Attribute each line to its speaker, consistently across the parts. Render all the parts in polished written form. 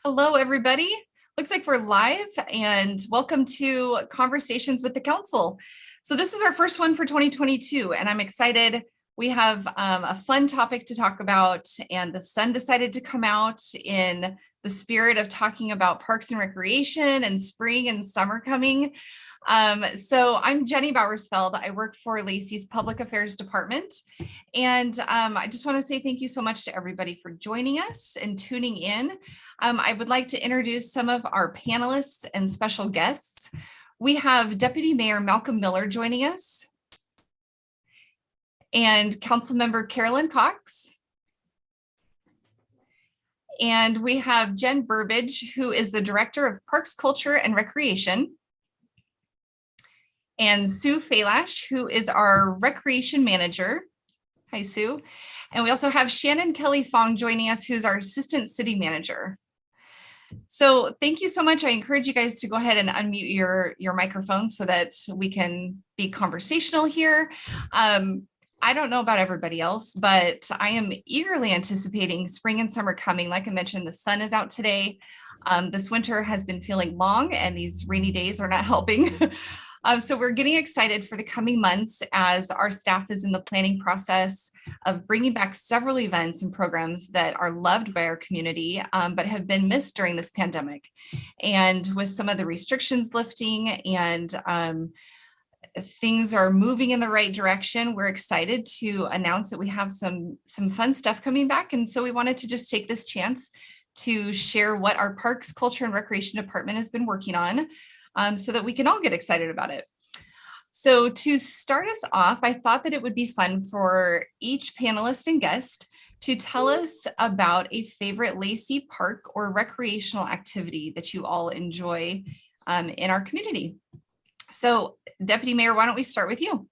Speaker 1: Hello, everybody. Looks like we're live and welcome to Conversations with the Council. So this is our first one for 2022 and I'm excited. We have a fun topic to talk about and the sun decided to come out in the spirit of talking about parks and recreation and spring and summer coming. So I'm Jenny Bowersfeld. I work for Lacey's Public Affairs Department. And I just want to say thank you so much to everybody for joining us and tuning in. I would like to introduce some of our panelists and special guests. We have Deputy Mayor Malcolm Miller joining us and Councilmember Carolyn Cox. And we have Jen Burbidge, who is the Director of Parks, Culture, and Recreation. And Sue Falash, who is our Recreation Manager. Hi, Sue. And we also have Shannon Kelly Fong joining us, who's our Assistant City Manager. So thank you so much. I encourage you guys to go ahead and unmute your microphones so that we can be conversational here. I don't know about everybody else, but I am eagerly anticipating spring and summer coming. Like I mentioned, the sun is out today. This winter has been feeling long and these rainy days are not helping. So we're getting excited for the coming months as our staff is in the planning process of bringing back several events and programs that are loved by our community, but have been missed during this pandemic. And with some of the restrictions lifting and things are moving in the right direction, we're excited to announce that we have some fun stuff coming back. And so we wanted to just take this chance to share what our Parks, Culture, and Recreation Department has been working on. So that we can all get excited about it. So to start us off, I thought that it would be fun for each panelist and guest to tell us about a favorite Lacey park or recreational activity that you all enjoy in our community. So Deputy Mayor, why don't we start with you?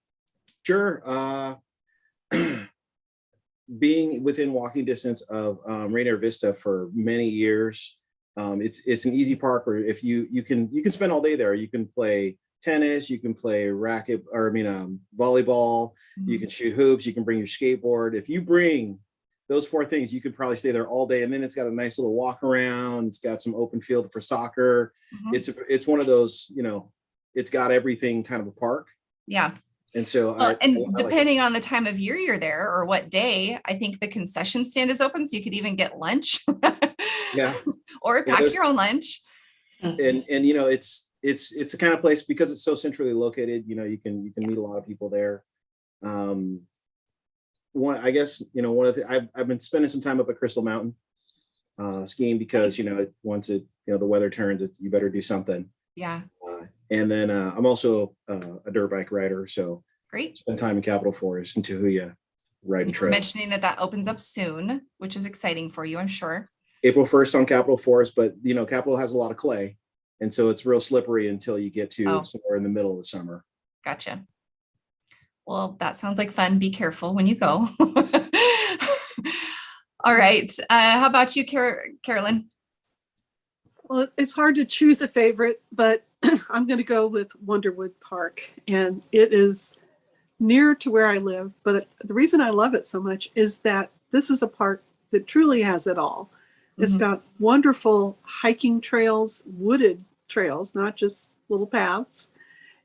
Speaker 2: Sure. Being within walking distance of Rainier Vista for many years, it's an easy park where if you can spend all day there. You can play tennis, you can play volleyball, you can shoot hoops, you can bring your skateboard. If you bring those four things, you could probably stay there all day. And then it's got a nice little walk around. It's got some open field for soccer. It's one of those, it's got everything kind of a park.
Speaker 1: Yeah.
Speaker 2: And so,
Speaker 1: well, depending on the time of year you're there or what day, I think the concession stand is open, so you could even get lunch.
Speaker 2: Yeah.
Speaker 1: Or pack your own lunch.
Speaker 2: And it's the kind of place, because it's so centrally located, you can meet a lot of people there. I've been spending some time up at Crystal Mountain skiing because once the weather turns, you better do something.
Speaker 1: Yeah.
Speaker 2: And then I'm also a dirt bike rider, so
Speaker 1: great.
Speaker 2: Spend time in Capitol Forest and Tahuya riding trail.
Speaker 1: Mentioning that opens up soon, which is exciting for you, I'm sure.
Speaker 2: April 1st on Capitol Forest, but Capitol has a lot of clay, and so it's real slippery until you get to somewhere in the middle of the summer.
Speaker 1: Gotcha. Well, that sounds like fun. Be careful when you go. All right. How about you, Carolyn?
Speaker 3: Well, it's hard to choose a favorite, but I'm going to go with Wonderwood Park, and it is near to where I live. But the reason I love it so much is that this is a park that truly has it all. It's got wonderful hiking trails, wooded trails, not just little paths.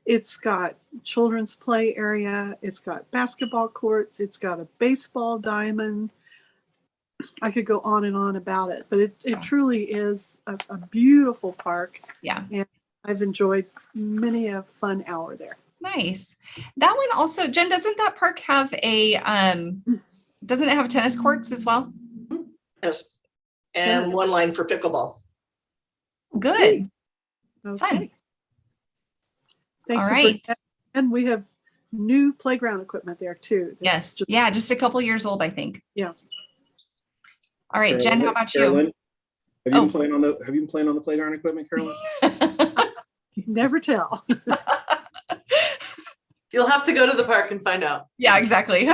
Speaker 3: It's got children's play area. It's got basketball courts. It's got a baseball diamond. I could go on and on about it, but it truly is a beautiful park.
Speaker 1: Yeah.
Speaker 3: And I've enjoyed many a fun hour there.
Speaker 1: Nice. That one also, Jen, doesn't that park have doesn't it have tennis courts as well?
Speaker 4: Yes. And yes. One line for pickleball.
Speaker 1: Good.
Speaker 3: Okay.
Speaker 1: Fun.
Speaker 3: Thanks.
Speaker 1: All right.
Speaker 3: And we have new playground equipment there too.
Speaker 1: Yes. Just a couple years old, I think.
Speaker 3: Yeah.
Speaker 1: All right, Jen, how about
Speaker 2: Carolyn, you? Have you been playing on the playground equipment, Carolyn?
Speaker 3: You never tell.
Speaker 5: You'll have to go to the park and find out.
Speaker 1: Yeah, exactly.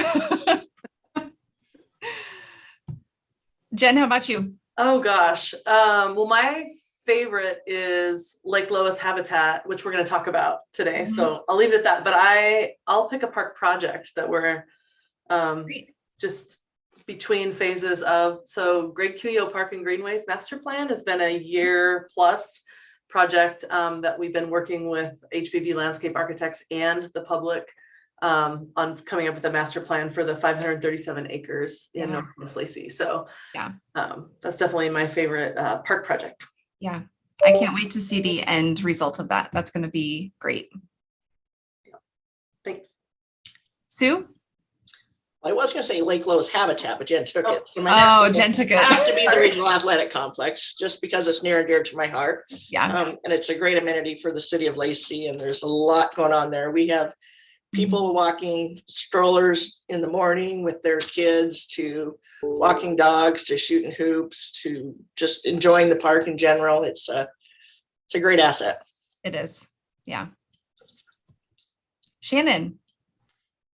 Speaker 1: Jen, how about you?
Speaker 5: Oh gosh. Well, my favorite is Lake Lois Habitat, which we're going to talk about today. So I'll leave it at that. But I'll pick a park project that we're just between phases of, so Greg Cuyo Park and Greenways Master Plan has been a year plus project that we've been working with HBB Landscape Architects and the public on coming up with a master plan for the 537 acres in Northwest Lacey. So
Speaker 1: Yeah.
Speaker 5: That's definitely my favorite park project.
Speaker 1: Yeah. I can't wait to see the end result of that. That's going to be great.
Speaker 5: Thanks.
Speaker 1: Sue?
Speaker 4: I was going to say Lake Lowe's Habitat, but Jen took it. So my
Speaker 1: Oh,
Speaker 4: next
Speaker 1: Jen took it.
Speaker 4: have to be the Regional Athletic Complex, just because it's near and dear to my heart.
Speaker 1: Yeah.
Speaker 4: And it's a great amenity for the city of Lacey, and there's a lot going on there. We have people walking strollers in the morning with their kids, to walking dogs, to shooting hoops, to just enjoying the park in general. It's a great asset.
Speaker 1: It is. Yeah. Shannon.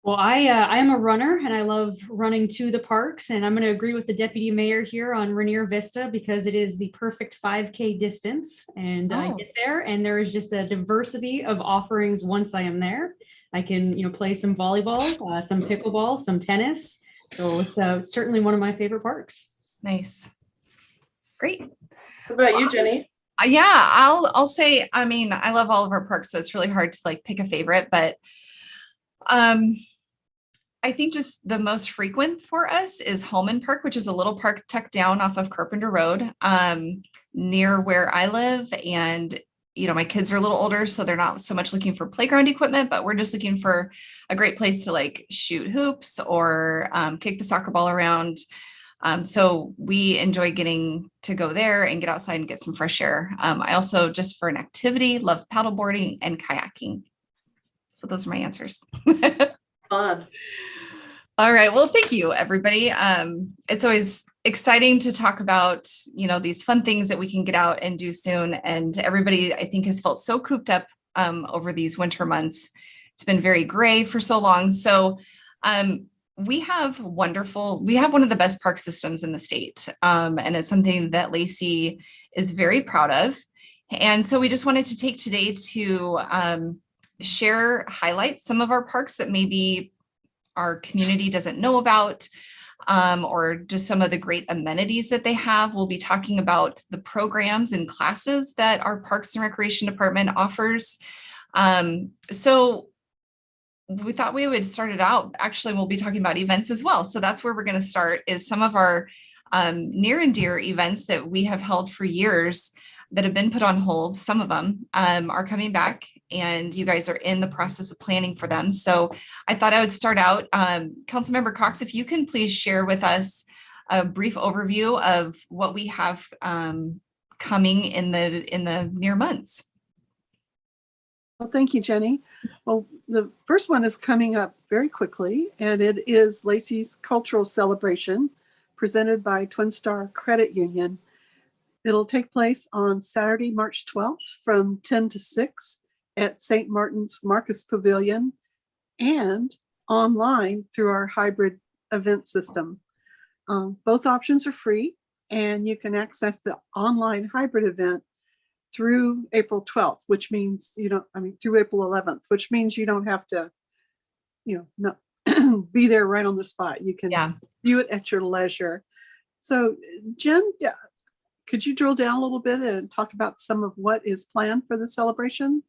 Speaker 6: Well, I am a runner and I love running to the parks, and I'm going to agree with the deputy mayor here on Rainier Vista because it is the perfect 5K distance, and I get there and there is just a diversity of offerings once I am there. I can, play some volleyball, some pickleball, some tennis. So it's certainly one of my favorite parks.
Speaker 1: Nice. Great.
Speaker 5: What about you, Jenny?
Speaker 1: Yeah, I'll say, I mean, I love all of our parks, so it's really hard to like pick a favorite, but I think just the most frequent for us is Holman Park, which is a little park tucked down off of Carpenter Road, near where I live. And, my kids are a little older, so they're not so much looking for playground equipment, but we're just looking for a great place to like shoot hoops or kick the soccer ball around. So we enjoy getting to go there and get outside and get some fresh air. I also, just for an activity, love paddleboarding and kayaking. So those are my answers.
Speaker 5: Fun.
Speaker 1: All right. Well, thank you, everybody. It's always exciting to talk about, these fun things that we can get out and do soon. And everybody, I think, has felt so cooped up over these winter months. It's been very gray for so long. So we have one of the best park systems in the state. And it's something that Lacey is very proud of. And so we just wanted to take today to highlight some of our parks that maybe our community doesn't know about, or just some of the great amenities that they have. We'll be talking about the programs and classes that our Parks and Recreation Department offers. So we thought we would start it out. Actually, we'll be talking about events as well. So that's where we're going to start, is some of our near and dear events that we have held for years that have been put on hold. Some of them are coming back, and you guys are in the process of planning for them. So I thought I would start out. Councilmember Cox, if you can please share with us a brief overview of what we have coming in the near months.
Speaker 3: Well, thank you, Jenny. Well, the first one is coming up very quickly, and it is Lacey's Cultural Celebration, presented by Twin Star Credit Union. It'll take place on Saturday, March 12th from 10 to 6 at St. Martin's Marcus Pavilion, and online through our hybrid event system. Both options are free, and you can access the online hybrid event through April 12th, which means through April 11th, which means you don't have to, not be there right on the spot. You can view it at your leisure. So, Jen, could you drill down a little bit and talk about some of what is planned for the celebration?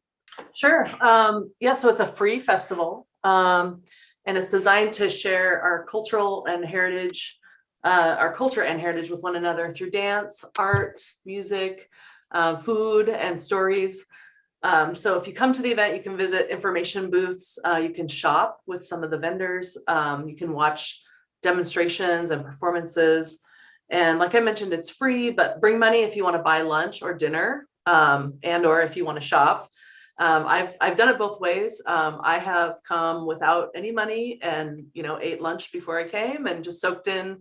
Speaker 5: Sure. So it's a free festival, and it's designed to share our culture and heritage with one another through dance, art, music, food, and stories. So if you come to the event, you can visit information booths. You can shop with some of the vendors. You can watch demonstrations and performances. And like I mentioned, it's free, but bring money if you want to buy lunch or dinner, and or if you want to shop. I've done it both ways. I have come without any money and ate lunch before I came and just soaked in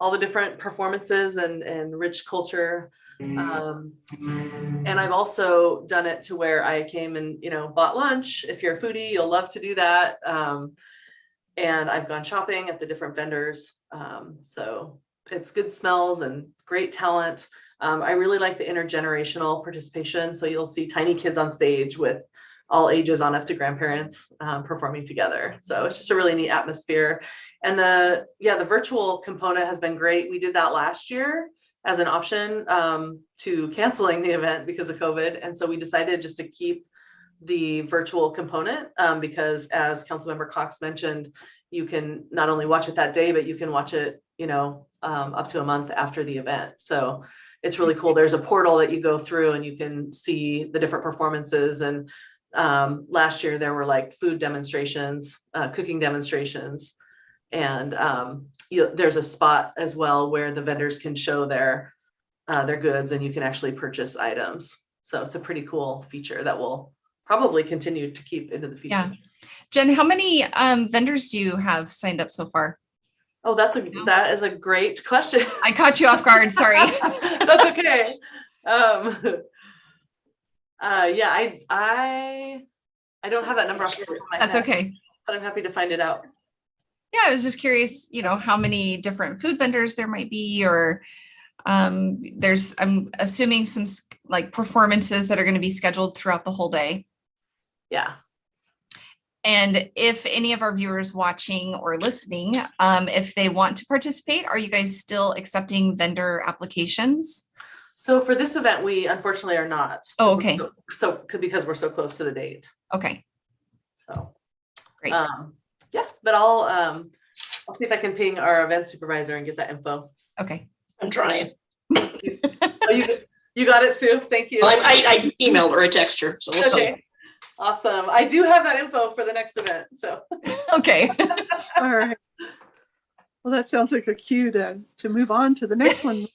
Speaker 5: all the different performances and rich culture. And I've also done it to where I came and bought lunch. If you're a foodie, you'll love to do that. And I've gone shopping at the different vendors. So it's good smells and great talent. I really like the intergenerational participation. So you'll see tiny kids on stage with all ages on up to grandparents performing together. So it's just a really neat atmosphere. And the virtual component has been great. We did that last year as an option to canceling the event because of COVID. And so we decided just to keep the virtual component because, as Councilmember Cox mentioned, you can not only watch it that day, but you can watch it, up to a month after the event. So it's really cool. There's a portal that you go through and you can see the different performances. And last year there were like food demonstrations, cooking demonstrations, and there's a spot as well where the vendors can show their goods and you can actually purchase items. So it's a pretty cool feature that will probably continue to keep into the future.
Speaker 1: Yeah. Jen, how many vendors do you have signed up so far?
Speaker 5: Oh, that is a great question.
Speaker 1: I caught you off guard. Sorry.
Speaker 5: That's okay. I don't have that number off the top of my
Speaker 1: That's
Speaker 5: head,
Speaker 1: okay.
Speaker 5: but I'm happy to find it out.
Speaker 1: Yeah, I was just curious, how many different food vendors there might be, or I'm assuming some like performances that are going to be scheduled throughout the whole day.
Speaker 5: Yeah.
Speaker 1: And if any of our viewers watching or listening, if they want to participate, are you guys still accepting vendor applications?
Speaker 5: So for this event, we unfortunately are not.
Speaker 1: Oh, okay.
Speaker 5: Because we're so close to the date.
Speaker 1: Okay.
Speaker 5: So
Speaker 1: great.
Speaker 5: But I'll see if I can ping our event supervisor and get that info.
Speaker 1: Okay.
Speaker 4: I'm trying.
Speaker 5: You got it, Sue. Thank you.
Speaker 4: I emailed her, I texted her, so we'll see.
Speaker 5: Awesome. I do have that info for the next event. So
Speaker 1: okay.
Speaker 3: All right. Well, that sounds like a cue to move on to the next one,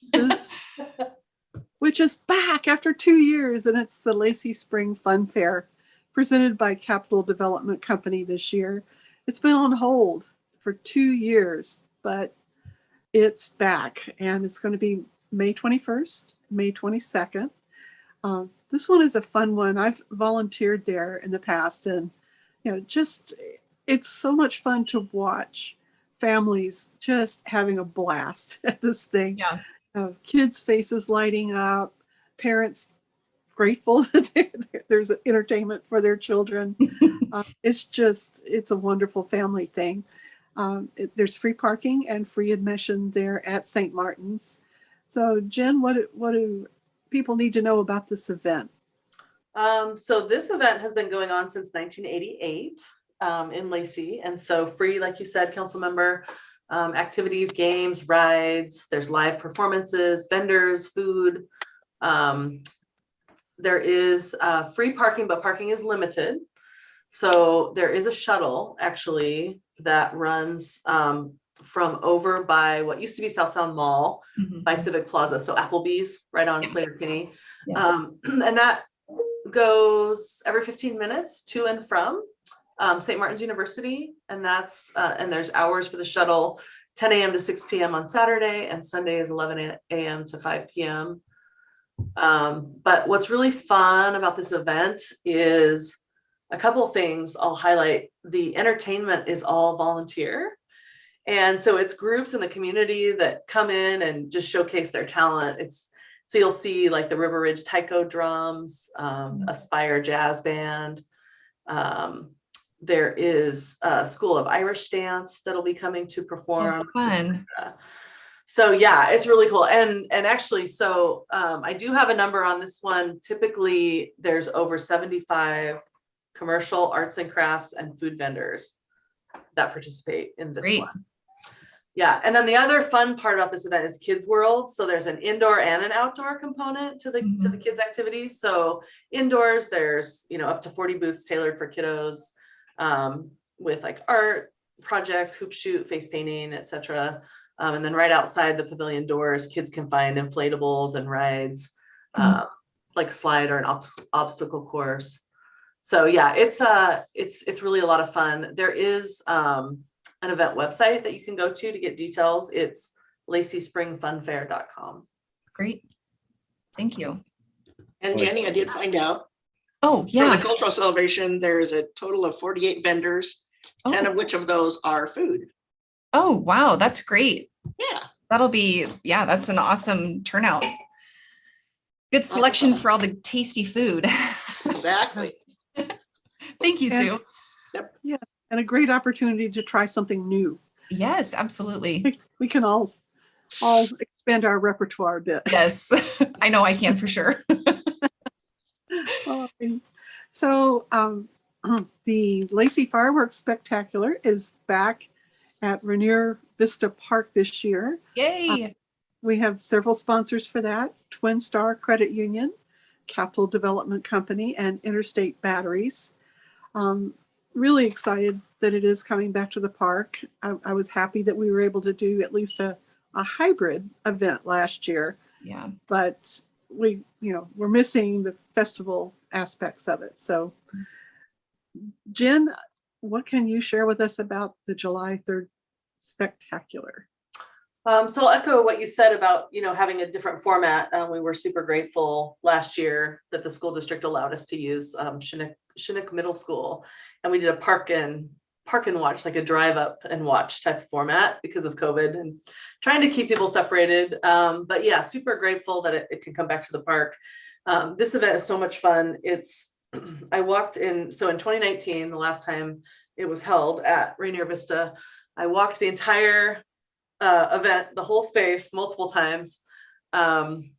Speaker 3: which is back after 2 years, and it's the Lacey Spring Fun Fair presented by Capital Development Company this year. It's been on hold for 2 years, but it's back, and it's going to be May 21st, May 22nd. This one is a fun one. I've volunteered there in the past, and it's so much fun to watch families just having a blast at this thing. Yeah. Kids' faces lighting up, parents grateful that there's entertainment for their children. It's a wonderful family thing. There's free parking and free admission there at St. Martin's. So Jen, what do people need to know about this event?
Speaker 5: So this event has been going on since 1988 in Lacey. And so free, like you said, council member, activities, games, rides, there's live performances, vendors, food. There is free parking, but parking is limited. So there is a shuttle actually that runs from over by what used to be South Sound Mall by Civic Plaza. So Applebee's right on Slater Kinney. Yeah. And that goes every 15 minutes to and from St. Martin's University. And that's, and there's hours for the shuttle, 10 a.m. to 6 p.m. on Saturday, and Sunday is 11 a.m. to 5 p.m. But what's really fun about this event is a couple of things I'll highlight. The entertainment is all volunteer. And so it's groups in the community that come in and just showcase their talent. So you'll see like the River Ridge Taiko drums, Aspire Jazz Band. There is a School of Irish Dance that'll be coming to perform.
Speaker 1: Oh, fun.
Speaker 5: So yeah, it's really cool. And actually, so I do have a number on this one. Typically, there's over 75 commercial arts and crafts and food vendors that participate in this one. Yeah, and then the other fun part about this event is Kids World. So there's an indoor and an outdoor component to the kids' activities. So indoors, there's up to 40 booths tailored for kiddos with like art projects, hoop shoot, face painting, etc. And then right outside the pavilion doors, kids can find inflatables and rides, like slide or an obstacle course. So yeah, it's really a lot of fun. There is an event website that you can go to get details. It's lacyspringfunfair.com.
Speaker 1: Great. Thank you.
Speaker 4: And Jenny, I did find out.
Speaker 1: Oh, yeah.
Speaker 4: For the cultural celebration, there is a total of 48 vendors, 10 of which of those are food.
Speaker 1: Oh, wow. That's great.
Speaker 4: Yeah.
Speaker 1: That's an awesome turnout. Good selection for all the tasty food.
Speaker 4: Exactly.
Speaker 1: Thank you,
Speaker 3: And-
Speaker 1: Sue.
Speaker 3: And a great opportunity to try something new.
Speaker 1: Yes, absolutely.
Speaker 3: We can all expand our repertoire a bit.
Speaker 1: Yes, I know I can for sure.
Speaker 3: So the Lacey Fireworks Spectacular is back at Rainier Vista Park this year.
Speaker 1: Yay.
Speaker 3: We have several sponsors for that: Twin Star Credit Union, Capital Development Company, and Interstate Batteries. Really excited that it is coming back to the park. I was happy that we were able to do at least a hybrid event last year,
Speaker 1: Yeah.
Speaker 3: but we're missing the festival aspects of it. So Jen, what can you share with us about the July 3rd Spectacular?
Speaker 5: So I'll echo what you said about, having a different format. We were super grateful last year that the school district allowed us to use Chinook Middle School. And we did a park and watch, like a drive up and watch type of format because of COVID and trying to keep people separated. But yeah, super grateful that it can come back to the park. This event is so much fun. I walked in, so in 2019, the last time it was held at Rainier Vista, I walked the entire event, the whole space, multiple times,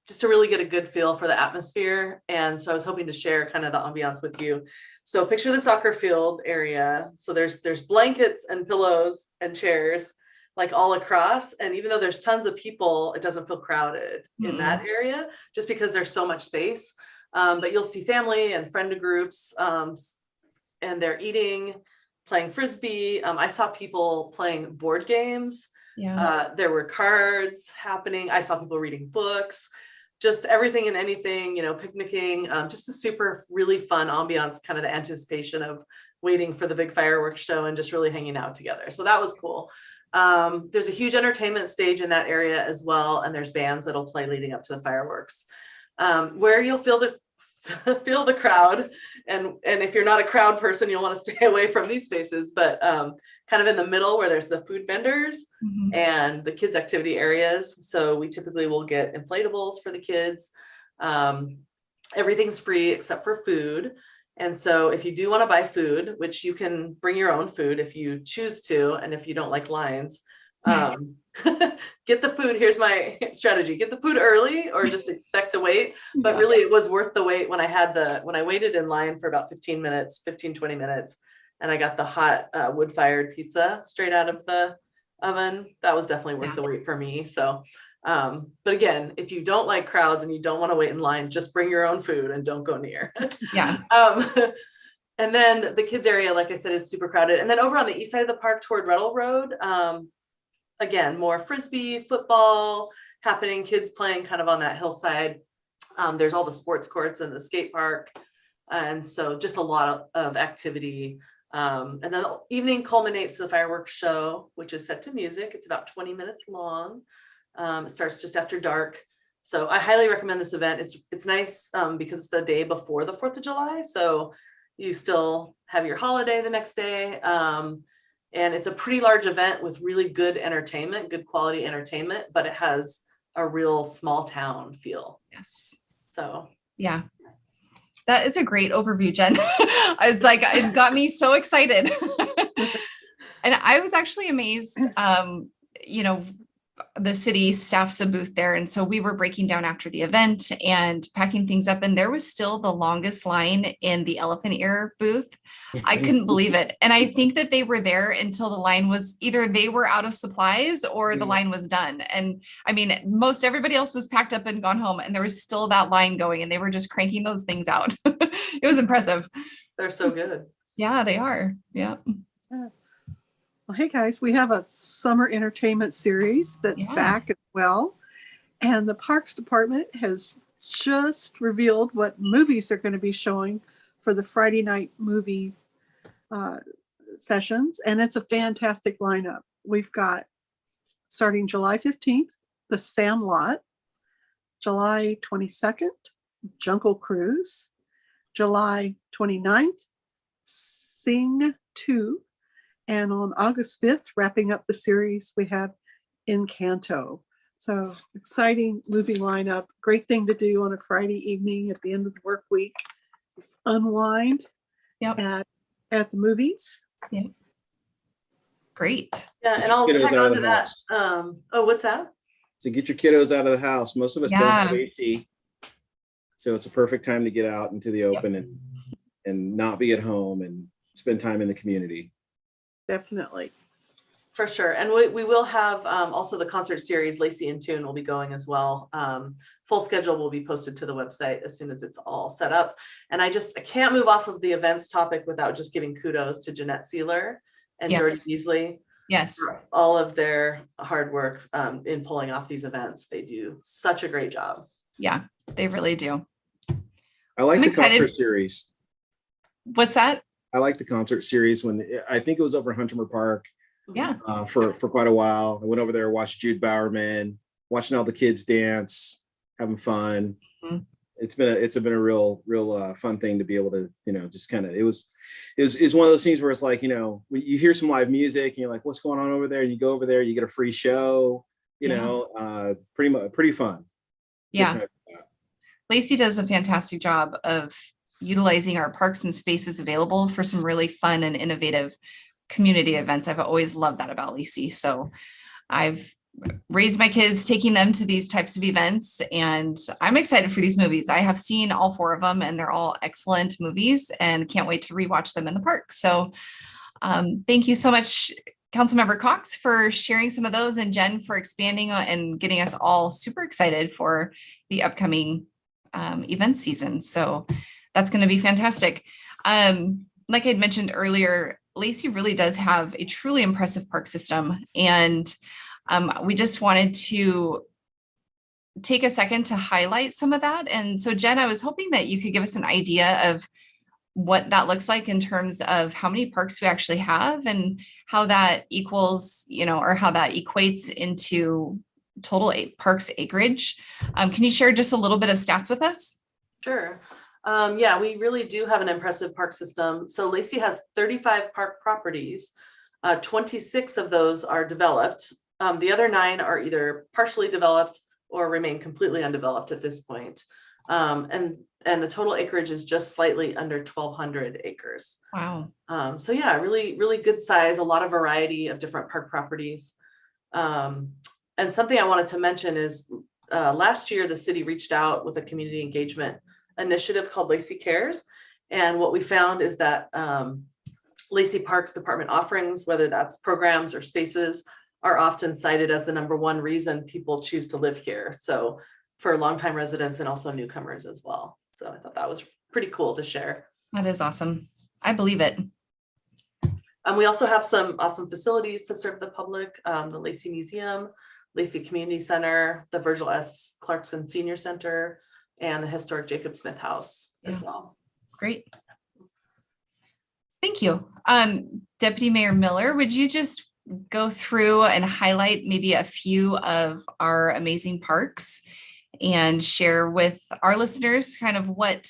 Speaker 5: just to really get a good feel for the atmosphere. And so I was hoping to share kind of the ambiance with you. So picture the soccer field area. So there's blankets and pillows and chairs like all across. And even though there's tons of people, it doesn't feel crowded in that area just because there's so much space. But you'll see family and friend groups, and they're eating, playing Frisbee. I saw people playing board games.
Speaker 1: Yeah.
Speaker 5: There were cards happening. I saw people reading books, just everything and anything, picnicking, just a super, really fun ambiance, kind of the anticipation of waiting for the big fireworks show and just really hanging out together. So that was cool. There's a huge entertainment stage in that area as well. And there's bands that'll play leading up to the fireworks, where you'll feel the crowd. And if you're not a crowd person, you'll want to stay away from these spaces, but kind of in the middle where there's the food vendors and the kids activity areas. So we typically will get inflatables for the kids. Everything's free except for food. And so if you do want to buy food, which you can bring your own food if you choose to, and if you don't like lines, get the food. Here's my strategy: get the food early or just expect to wait. But really it was worth the wait when I waited in line for about 15 minutes, 20 minutes, and I got the hot wood-fired pizza straight out of the oven. That was definitely worth the wait for me. So, but again, if you don't like crowds and you don't want to wait in line, just bring your own food and don't go near.
Speaker 1: Yeah.
Speaker 5: And then the kids area, like I said, is super crowded. And then over on the east side of the park toward Ruddle Road, again, more Frisbee, football happening, kids playing kind of on that hillside. There's all the sports courts and the skate park. And so just a lot of activity. And then the evening culminates to the fireworks show, which is set to music. It's about 20 minutes long. It starts just after dark. So I highly recommend this event. It's nice because it's the day before the 4th of July. So you still have your holiday the next day. And it's a pretty large event with really good entertainment, good quality entertainment, but it has a real small town feel.
Speaker 1: Yes.
Speaker 5: So,
Speaker 1: yeah. That is a great overview, Jen. It's like, it got me so excited. And I was actually amazed, the city staffs a booth there. And so we were breaking down after the event and packing things up. And there was still the longest line in the elephant ear booth. I couldn't believe it. And I think that they were there until the line was either they were out of supplies or the line was done. And I mean, most everybody else was packed up and gone home, and there was still that line going, and they were just cranking those things out. It was impressive.
Speaker 5: they're so good.
Speaker 1: Yeah, they are. Yeah.
Speaker 3: Well, hey guys, we have a summer entertainment series that's back as well. And the Parks Department has just revealed what movies they're going to be showing for the Friday night movie sessions. And it's a fantastic lineup. We've got, starting July 15th, The Sandlot, July 22nd, Jungle Cruise, July 29th, Sing 2, and on August 5th, wrapping up the series, we have Encanto. So exciting movie lineup. Great thing to do on a Friday evening at the end of the work week. Just unwind at at the movies.
Speaker 1: Great.
Speaker 5: Yeah, and I'll
Speaker 2: Kiddos
Speaker 5: tag
Speaker 2: out of
Speaker 5: on
Speaker 2: the
Speaker 5: to that.
Speaker 2: house.
Speaker 5: Oh, what's that?
Speaker 2: To get your kiddos out of the house. Most of us don't have
Speaker 1: Yeah.
Speaker 2: AC. So it's a perfect time to get out into the open and not be at home and spend time in the community.
Speaker 3: Definitely.
Speaker 5: For sure. And we will have also the concert series, Lacey in Tune, will be going as well. Full schedule will be posted to the website as soon as it's all set up. And I can't move off of the events topic without just giving kudos to Jeanette Sealer and Jordan
Speaker 1: Yes.
Speaker 5: Beasley.
Speaker 1: Yes.
Speaker 5: For all of their hard work in pulling off these events. They do such a great job.
Speaker 1: Yeah, they really do.
Speaker 2: I like
Speaker 1: I'm
Speaker 2: the
Speaker 1: excited.
Speaker 2: concert series.
Speaker 1: What's that?
Speaker 2: I like the concert series I think it was over Hunter Park
Speaker 1: Yeah.
Speaker 2: for quite a while. I went over there, watched Jude Bowerman, watching all the kids dance, having fun.
Speaker 1: Mhm.
Speaker 2: It's been a real fun thing to be able to, just kind of, it was one of those things where it's like, when you hear some live music and you're like, what's going on over there? And you go over there, you get a free show, pretty fun.
Speaker 1: Yeah. Lacey does a fantastic job of utilizing our parks and spaces available for some really fun and innovative community events. I've always loved that about Lacey. So I've raised my kids taking them to these types of events, and I'm excited for these movies. I have seen all 4 of them, and they're all excellent movies and can't wait to rewatch them in the park. So thank you so much, Councilmember Cox, for sharing some of those, and Jen for expanding and getting us all super excited for the upcoming event season. So that's going to be fantastic. Like I had mentioned earlier, Lacey really does have a truly impressive park system, and we just wanted to take a second to highlight some of that. And so, Jen, I was hoping that you could give us an idea of what that looks like in terms of how many parks we actually have and how that equals, or how that equates into total parks acreage. Can you share just a little bit of stats with us?
Speaker 5: Sure. Yeah, we really do have an impressive park system. So Lacey has 35 park properties. 26 of those are developed. The other 9 are either partially developed or remain completely undeveloped at this point. And the total acreage is just slightly under 1,200 acres.
Speaker 1: Wow.
Speaker 5: So yeah, really, really good size, a lot of variety of different park properties. And something I wanted to mention is last year, the city reached out with a community engagement initiative called Lacey Cares. And what we found is that Lacey Parks Department offerings, whether that's programs or spaces, are often cited as the #1 reason people choose to live here. So for longtime residents and also newcomers as well. So I thought that was pretty cool to share.
Speaker 1: That is awesome. I believe it.
Speaker 5: We also have some awesome facilities to serve the public, the Lacey Museum, Lacey Community Center, the Virgil S. Clarkson Senior Center, and the historic Jacob Smith House as well.
Speaker 1: Great. Thank you. Deputy Mayor Miller, would you just go through and highlight maybe a few of our amazing parks and share with our listeners kind of what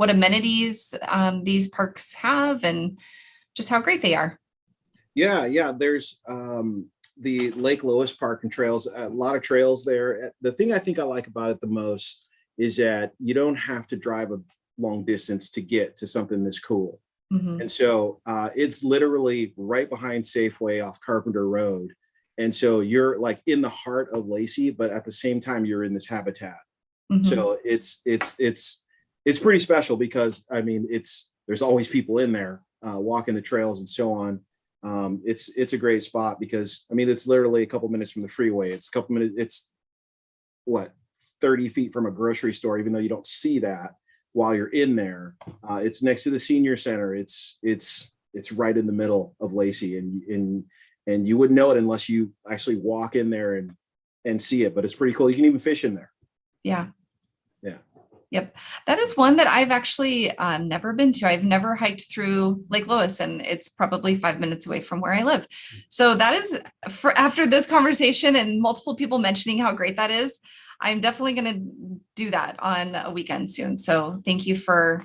Speaker 1: amenities these parks have and just how great they are?
Speaker 2: Yeah. There's the Lake Lois Park and trails, a lot of trails there. The thing I think I like about it the most is that you don't have to drive a long distance to get to something this cool.
Speaker 1: Mm-hmm.
Speaker 2: And so it's literally right behind Safeway off Carpenter Road. And so you're like in the heart of Lacey, but at the same time, you're in this habitat.
Speaker 1: Mm-hmm.
Speaker 2: So it's pretty special because there's always people in there walking the trails and so on. It's a great spot because it's literally a couple minutes from the freeway. It's a couple minutes. It's 30 feet from a grocery store, even though you don't see that while you're in there. It's next to the senior center. It's right in the middle of Lacey, and you wouldn't know it unless you actually walk in there and see it. But it's pretty cool. You can even fish in there.
Speaker 1: Yeah.
Speaker 2: Yeah.
Speaker 1: Yep. That is one that I've actually never been to. I've never hiked through Lake Lois, and it's probably 5 minutes away from where I live. So that is after this conversation and multiple people mentioning how great that is, I'm definitely going to do that on a weekend soon. So thank you for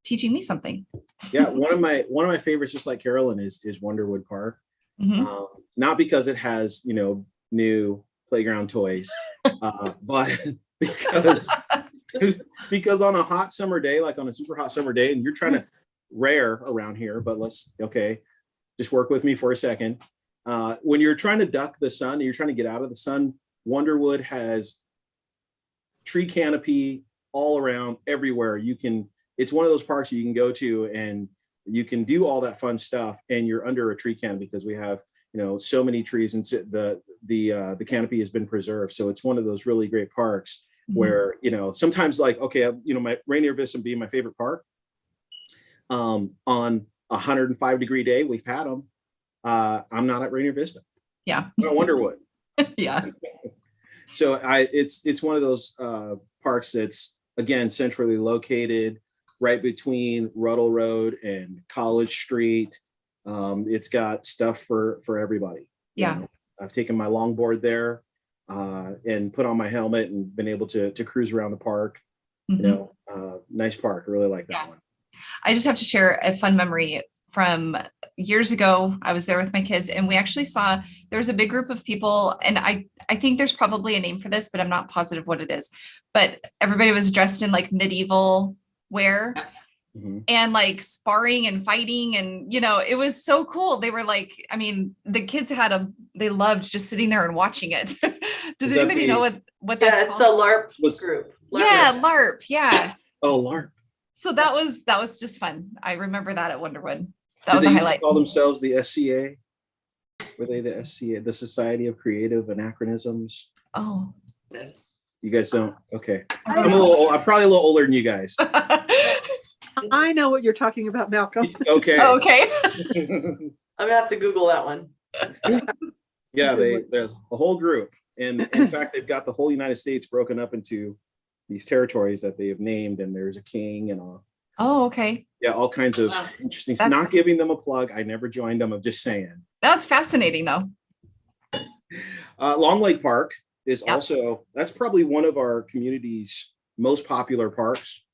Speaker 1: teaching me something.
Speaker 2: Yeah. One of my favorites, just like Carolyn, is Wonderwood Park.
Speaker 1: Mm-hmm.
Speaker 2: Not because it has, new playground toys, but because on a hot summer day, like on a super hot summer day, and you're trying to rare around here, but okay, just work with me for a second. When you're trying to duck the sun, you're trying to get out of the sun, Wonderwood has tree canopy all around everywhere. It's one of those parks you can go to and you can do all that fun stuff and you're under a tree canopy because we have, so many trees and the canopy has been preserved. So it's one of those really great parks where, sometimes my Rainier Vista being my favorite park, on a 105-degree day, we've had them. I'm not at Rainier Vista.
Speaker 1: Yeah.
Speaker 2: I'm at Wonderwood.
Speaker 1: Yeah.
Speaker 2: So it's one of those parks that's, again, centrally located right between Ruddle Road and College Street. It's got stuff for everybody.
Speaker 1: Yeah.
Speaker 2: I've taken my longboard there and put on my helmet and been able to cruise around the park. Nice park. I really like that one.
Speaker 1: I just have to share a fun memory from years ago. I was there with my kids and we actually saw there was a big group of people, and I think there's probably a name for this, but I'm not positive what it is. But everybody was dressed in like medieval wear and like sparring and fighting, and it was so cool. They were like, the kids they loved just sitting there and watching it. Does anybody know what that's called?
Speaker 5: It's the LARP group.
Speaker 1: Yeah, LARP. Yeah.
Speaker 2: Oh, LARP.
Speaker 1: So that was just fun. I remember that at Wonderwood. That was a highlight.
Speaker 2: Call themselves the SCA? Were they the SCA, the Society of Creative Anachronisms?
Speaker 1: Oh,
Speaker 2: you guys don't? Okay. I'm probably a little older than you guys.
Speaker 3: I know what you're talking about, Malcolm.
Speaker 2: Okay.
Speaker 1: Oh, okay.
Speaker 5: I'm gonna have to Google that one.
Speaker 2: Yeah, there's a whole group. And in fact, they've got the whole United States broken up into these territories that they have named, and there's a king and all.
Speaker 1: Oh, okay.
Speaker 2: Yeah, all kinds of interesting. Not giving them a plug. I never joined them. I'm just saying.
Speaker 1: That's fascinating, though.
Speaker 2: Long Lake Park is also, that's probably one of our community's most popular parks.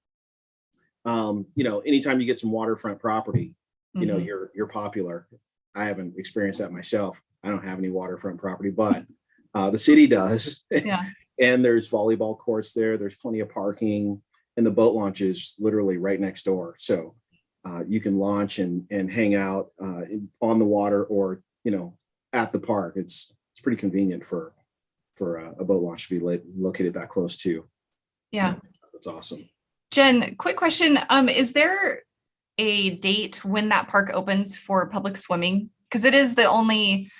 Speaker 2: Anytime you get some waterfront property, you're popular. I haven't experienced that myself. I don't have any waterfront property, but the city does.
Speaker 1: Yeah.
Speaker 2: And there's volleyball courts there. There's plenty of parking, and the boat launch is literally right next door. So you can launch and hang out on the water or, at the park. It's pretty convenient for a boat launch to be located that close to.
Speaker 1: Yeah.
Speaker 2: That's awesome.
Speaker 1: Jen, quick question. Is there a date when that park opens for public swimming? Because it is the only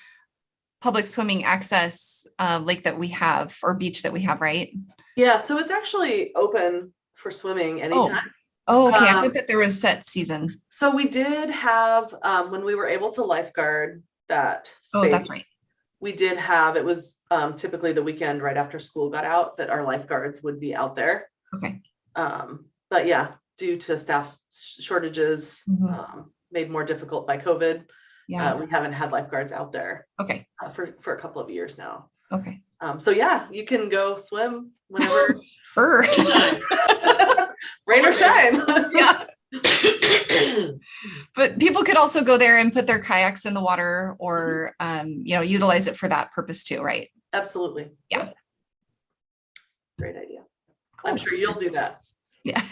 Speaker 1: public swimming access lake that we have, or beach that we have, right?
Speaker 5: Yeah, so it's actually open for swimming anytime.
Speaker 1: Oh, okay. I thought that there was set season.
Speaker 5: So we did have, when we were able to lifeguard that space,
Speaker 1: Oh, that's right.
Speaker 5: we did have, it was typically the weekend right after school got out that our lifeguards would be out there.
Speaker 1: Okay.
Speaker 5: But yeah, due to staff shortages, made more difficult by COVID,
Speaker 1: Yeah.
Speaker 5: we haven't had lifeguards out there
Speaker 1: Okay.
Speaker 5: for a couple of years now.
Speaker 1: Okay.
Speaker 5: So yeah, you can go swim whenever.
Speaker 1: Burr.
Speaker 5: Rain or shine.
Speaker 1: Yeah. But people could also go there and put their kayaks in the water, or utilize it for that purpose too, right?
Speaker 5: Absolutely.
Speaker 1: Yeah.
Speaker 5: Great idea.
Speaker 1: Cool.
Speaker 5: I'm sure you'll do that.
Speaker 1: Yeah.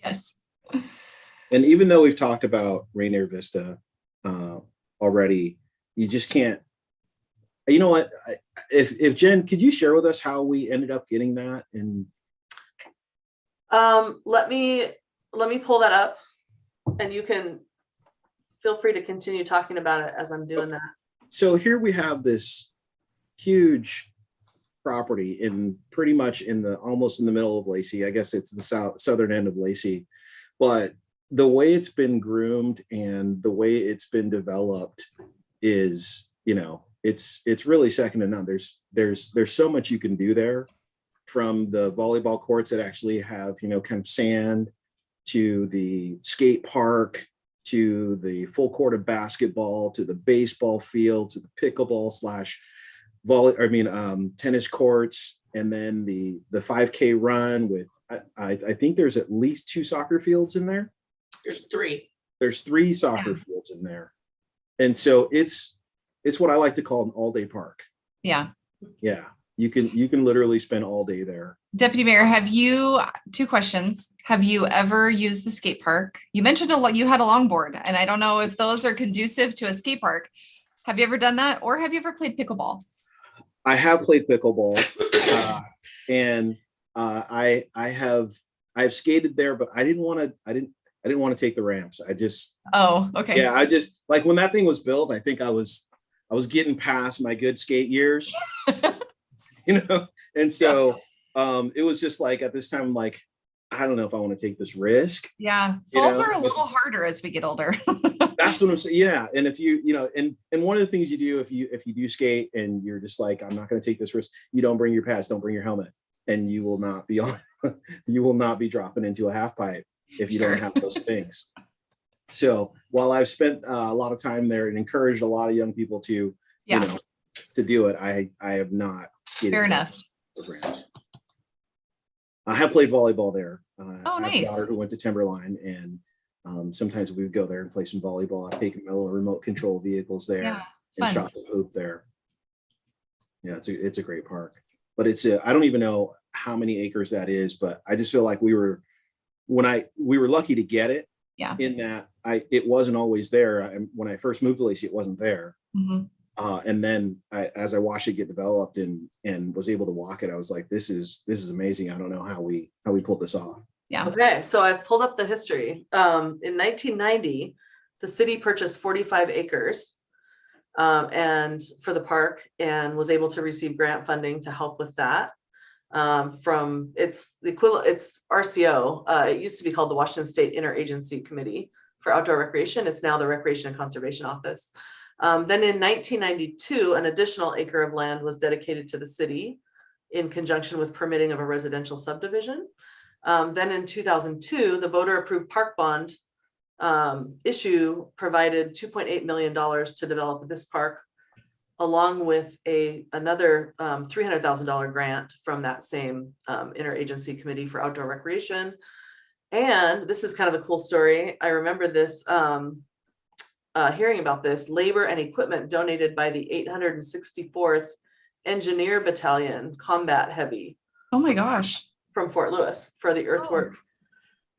Speaker 1: Yes.
Speaker 2: And even though we've talked about Rainier Vista already, you just can't. You know what? If Jen, could you share with us how we ended up getting that? And
Speaker 5: let me pull that up, and you can feel free to continue talking about it as I'm doing that.
Speaker 2: So here we have this huge property in pretty much almost in the middle of Lacey. I guess it's the southern end of Lacey, but the way it's been groomed and the way it's been developed is, it's really second to none. There's so much you can do there, from the volleyball courts that actually have, kind of sand, to the skate park, to the full court of basketball, to the baseball field, to the pickleball / tennis courts, and then the 5K run with, I think there's at least 2 soccer fields in there.
Speaker 4: There's 3.
Speaker 2: There's 3 soccer fields in there. And so it's what I like to call an all-day park.
Speaker 1: Yeah.
Speaker 2: Yeah. You can literally spend all day there.
Speaker 1: Deputy Mayor, two questions. Have you ever used the skate park? You mentioned you had a longboard, and I don't know if those are conducive to a skate park. Have you ever done that, or have you ever played pickleball?
Speaker 2: I have played pickleball, and I've skated there, but I didn't want to take the ramps.
Speaker 1: Oh, okay.
Speaker 2: Yeah, I just like when that thing was built, I think I was getting past my good skate years. And so it was just like at this time, I'm like, I don't know if I want to take this risk.
Speaker 1: Yeah, falls are a little harder as we get older.
Speaker 2: That's what I'm saying. Yeah, and if and one of the things you do if you do skate and you're just like, I'm not going to take this risk, you don't bring your pads, don't bring your helmet, and you will not be on. You will not be dropping into a half pipe if you don't have those things. So while I've spent a lot of time there and encouraged a lot of young people to to do it, I have not skated.
Speaker 1: Fair enough.
Speaker 2: I have played volleyball there.
Speaker 1: Oh, nice.
Speaker 2: I have a daughter who went to Timberline, and sometimes we would go there and play some volleyball. I've taken my little remote control vehicles there and shot the hoop there. Yeah, it's a great park, but I don't even know how many acres that is, but I just feel like we were lucky to get it.
Speaker 1: Yeah.
Speaker 2: In that it wasn't always there. When I first moved to Lacey, it wasn't there.
Speaker 1: Mm-hmm.
Speaker 2: And then as I watched it get developed and was able to walk it, I was like, this is amazing. I don't know how we pulled this off.
Speaker 1: Yeah.
Speaker 5: Okay, so I've pulled up the history. In 1990, the city purchased 45 acres and for the park, and was able to receive grant funding to help with that. From it's the equivalent, it's RCO. It used to be called the Washington State Interagency Committee for Outdoor Recreation. It's now the Recreation and Conservation Office. Then in 1992, an additional acre of land was dedicated to the city in conjunction with permitting of a residential subdivision. Then in 2002, the voter approved park bond issue provided $2.8 million to develop this park, along with another $300,000 grant from that same interagency committee for outdoor recreation. And this is kind of a cool story. I remember this, hearing about this, labor and equipment donated by the 864th Engineer Battalion Combat Heavy.
Speaker 1: Oh my gosh.
Speaker 5: From Fort Lewis for the earthwork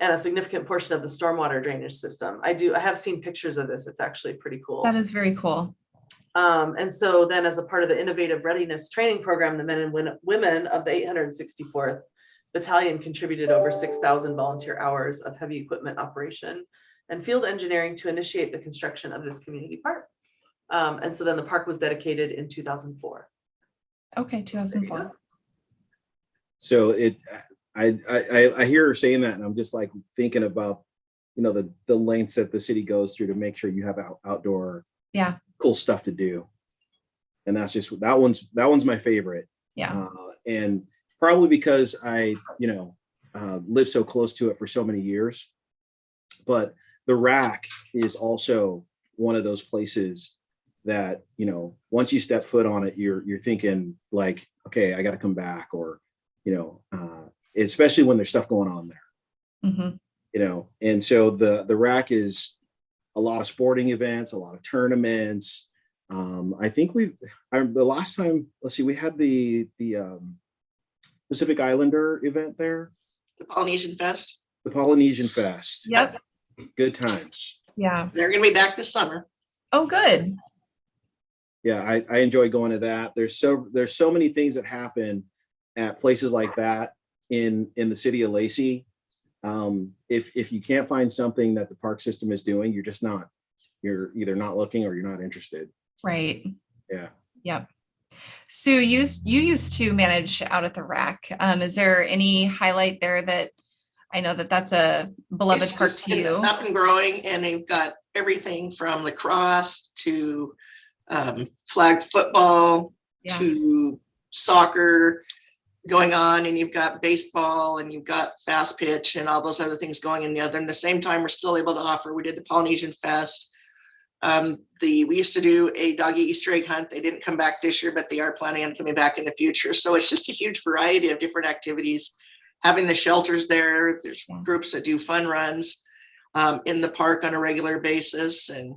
Speaker 5: and a significant portion of the stormwater drainage system. I have seen pictures of this. It's actually pretty cool.
Speaker 1: That is very cool.
Speaker 5: And so then as a part of the Innovative Readiness Training Program, the men and women of the 864th Battalion contributed over 6,000 volunteer hours of heavy equipment operation and field engineering to initiate the construction of this community park. And so then the park was dedicated in 2004.
Speaker 1: Okay, 2004.
Speaker 2: So I hear her saying that, and I'm just like thinking about, the lengths that the city goes through to make sure you have outdoor cool stuff to do. And that's just, that one's my favorite.
Speaker 1: Yeah.
Speaker 2: And probably because I, lived so close to it for so many years. But the rack is also one of those places that, once you step foot on it, you're thinking like, okay, I got to come back, or, especially when there's stuff going on there.
Speaker 1: Mm-hmm.
Speaker 2: And so the rack is a lot of sporting events, a lot of tournaments. I think the last time, let's see, we had the Pacific Islander event there.
Speaker 4: The Polynesian Fest.
Speaker 2: The Polynesian Fest.
Speaker 1: Yep.
Speaker 2: Good times.
Speaker 1: Yeah.
Speaker 4: They're going to be back this summer.
Speaker 1: Oh, good.
Speaker 2: Yeah, I enjoy going to that. There's so many things that happen at places like that in the city of Lacey. If you can't find something that the park system is doing, you're either not looking or you're not interested.
Speaker 1: Right.
Speaker 2: Yeah.
Speaker 1: Yep. Sue, you used to manage out at the rack. Is there any highlight there that I know that's a beloved park to you?
Speaker 4: Up and growing, and they've got everything from lacrosse to flag football to soccer going on, and you've got baseball, and you've got fast pitch and all those other things going in the other. And the same time, we're still able to offer. We did the Polynesian Fest. We used to do a doggy Easter egg hunt. They didn't come back this year, but they are planning on coming back in the future. So it's just a huge variety of different activities. Having the shelters there, there's groups that do fun runs in the park on a regular basis, and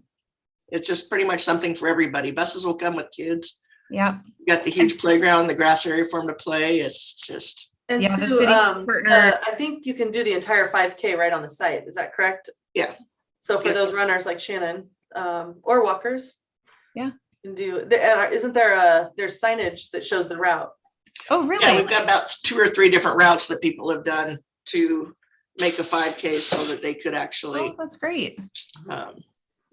Speaker 4: it's just pretty much something for everybody. Buses will come with kids.
Speaker 1: Yeah.
Speaker 4: We got the huge playground, the grass area for them to play. It's just.
Speaker 5: And
Speaker 1: Yeah, the
Speaker 5: Sue,
Speaker 1: city's partnered.
Speaker 5: I think you can do the entire 5K right on the site. Is that correct?
Speaker 4: Yeah.
Speaker 5: So for
Speaker 4: Yeah.
Speaker 5: those runners like Shannon, or walkers.
Speaker 1: Yeah.
Speaker 5: Can do, isn't there there's signage that shows the route?
Speaker 1: Oh, really?
Speaker 4: Yeah, we've got about 2 or 3 different routes that people have done to make a 5K so that they could actually
Speaker 1: Oh, that's great.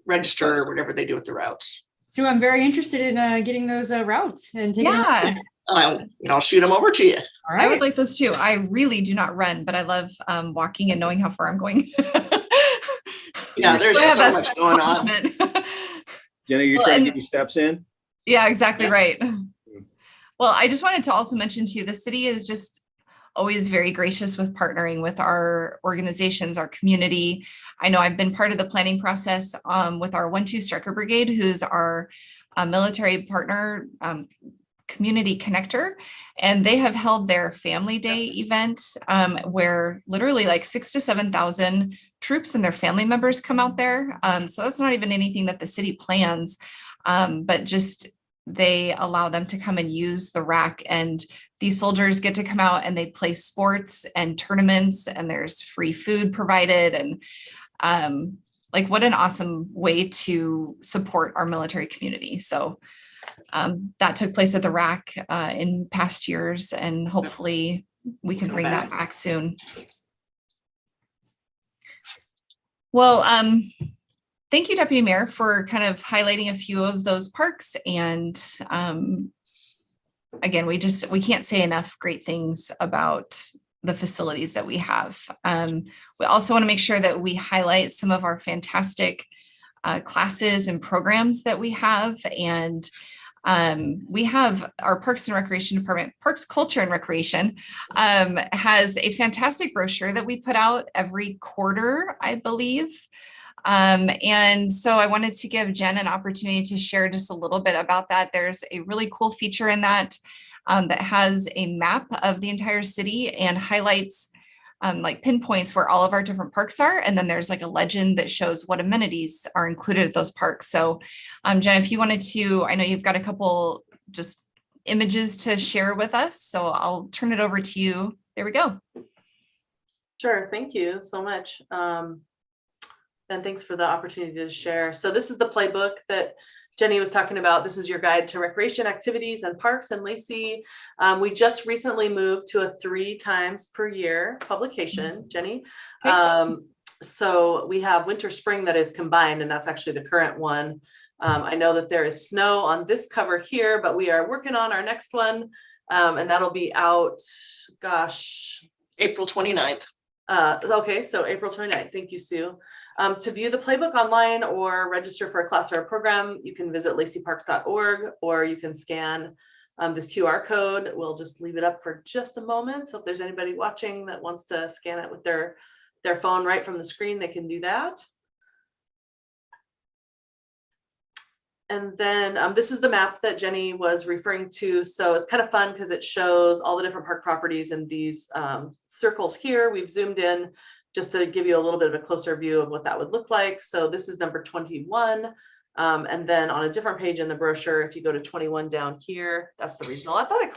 Speaker 4: register or whatever they do with the routes.
Speaker 6: So I'm very interested in getting those routes and taking them.
Speaker 1: Yeah,
Speaker 4: I'll shoot them over to you.
Speaker 6: All
Speaker 1: I
Speaker 6: right.
Speaker 1: would like those too. I really do not run, but I love walking and knowing how far I'm going.
Speaker 4: Yeah, there's
Speaker 1: Yeah,
Speaker 4: so
Speaker 1: that's
Speaker 4: much going on.
Speaker 1: accomplishment.
Speaker 2: Jenna, you're
Speaker 1: Well,
Speaker 2: trying to
Speaker 1: and-
Speaker 2: get your steps in?
Speaker 1: Yeah, exactly
Speaker 4: Yeah.
Speaker 1: right. Well, I just wanted to also mention too, the city is just always very gracious with partnering with our organizations, our community. I know I've been part of the planning process with our 1-2 Striker Brigade, who's our military partner, community connector, and they have held their Family Day event where literally like 6,000 to 7,000 troops and their family members come out there. So that's not even anything that the city plans, but just they allow them to come and use the rack, and these soldiers get to come out and they play sports and tournaments, and there's free food provided. And like, what an awesome way to support our military community. So that took place at the rack in past years, and hopefully we can bring that back soon. Well, thank you, Deputy Mayor, for kind of highlighting a few of those parks. And again, we can't say enough great things about the facilities that we have. We also want to make sure that we highlight some of our fantastic classes and programs that we have. And we have our Parks and Recreation Department, Parks, Culture and Recreation, has a fantastic brochure that we put out every quarter, I believe. And so I wanted to give Jen an opportunity to share just a little bit about that. There's a really cool feature in that that has a map of the entire city and highlights like pinpoints where all of our different parks are. And then there's like a legend that shows what amenities are included at those parks. So Jen, if you wanted to, I know you've got a couple just images to share with us, so I'll turn it over to you. There we go.
Speaker 5: Sure, thank you so much. And thanks for the opportunity to share. So this is the playbook that Jenny was talking about. This is your guide to recreation activities and parks in Lacey. We just recently moved to a 3 times per year publication, Jenny.
Speaker 1: Okay.
Speaker 5: So we have winter, spring that is combined, and that's actually the current one. I know that there is snow on this cover here, but we are working on our next one, and that'll be out, gosh.
Speaker 4: April 29th.
Speaker 5: Okay, so April 29th. Thank you, Sue. To view the playbook online or register for a class or a program, you can visit lacyparks.org, or you can scan this QR code. We'll just leave it up for just a moment. So if there's anybody watching that wants to scan it with their phone right from the screen, they can do that. And then this is the map that Jenny was referring to. So it's kind of fun because it shows all the different park properties in these circles here. We've zoomed in just to give you a little bit of a closer view of what that would look like. So this is number 21. And then on a different page in the brochure, if you go to 21 down here, that's the Regional Athletic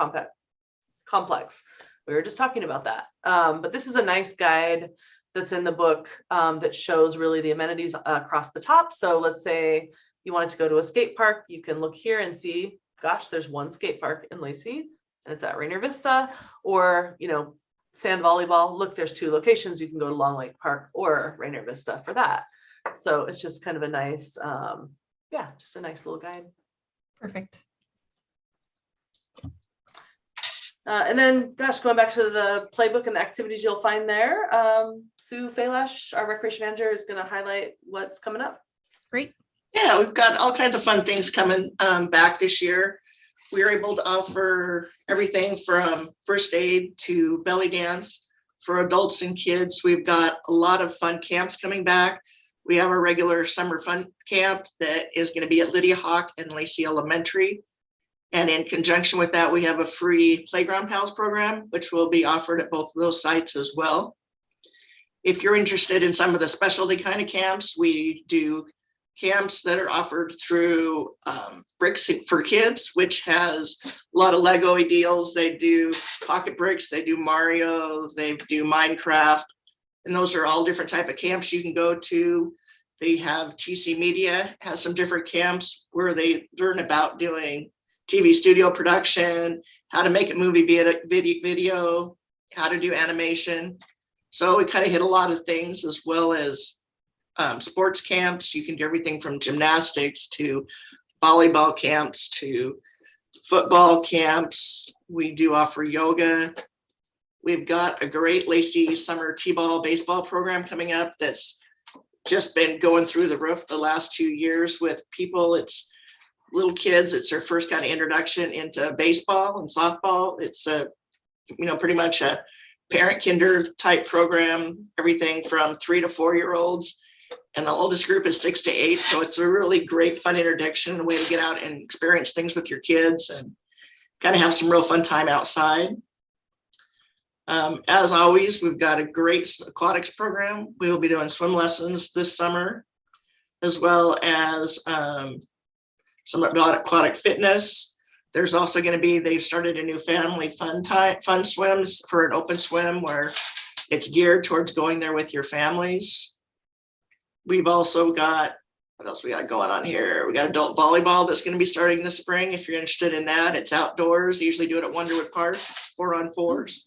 Speaker 5: Complex. We were just talking about that. But this is a nice guide that's in the book that shows really the amenities across the top. So let's say you wanted to go to a skate park, you can look here and see, gosh, there's one skate park in Lacey and it's at Rainier Vista. Or, you know, sand volleyball, look, there's 2 locations. You can go to Long Lake Park or Rainier Vista for that. So it's just kind of a nice, just a nice little guide.
Speaker 1: Perfect.
Speaker 5: And then, gosh, going back to the playbook and the activities you'll find there, Sue Falash, our Recreation Manager, is going to highlight what's coming up.
Speaker 1: Great.
Speaker 4: Yeah, we've got all kinds of fun things coming back this year. We are able to offer everything from first aid to belly dance for adults and kids. We've got a lot of fun camps coming back. We have our regular summer fun camp that is going to be at Lydia Hawk and Lacey Elementary. And in conjunction with that, we have a free Playground Pals program, which will be offered at both of those sites as well. If you're interested in some of the specialty kind of camps, we do camps that are offered through Bricks for Kids, which has a lot of Lego deals. They do Pocket Bricks, they do Mario, they do Minecraft, and those are all different type of camps you can go to. They have TC Media has some different camps where they learn about doing TV studio production, how to make a movie video, how to do animation. So we kind of hit a lot of things, as well as sports camps. You can do everything from gymnastics to volleyball camps to football camps. We do offer yoga. We've got a great Lacey summer t-ball baseball program coming up that's just been going through the roof the last 2 years with people. It's little kids. It's their first kind of introduction into baseball and softball. It's pretty much a parent kinder type program, everything from 3 to 4 year olds. And the oldest group is 6 to 8. So it's a really great, fun introduction, a way to get out and experience things with your kids and kind of have some real fun time outside. As always, we've got a great aquatics program. We will be doing swim lessons this summer, as well as some aquatic fitness. There's also going to be, they've started a new family fun swims for an open swim where it's geared towards going there with your families. We've also got, what else we got going on here? We got adult volleyball that's going to be starting this spring. If you're interested in that, it's outdoors. They usually do it at Wonderwood Park. It's 4-on-4s.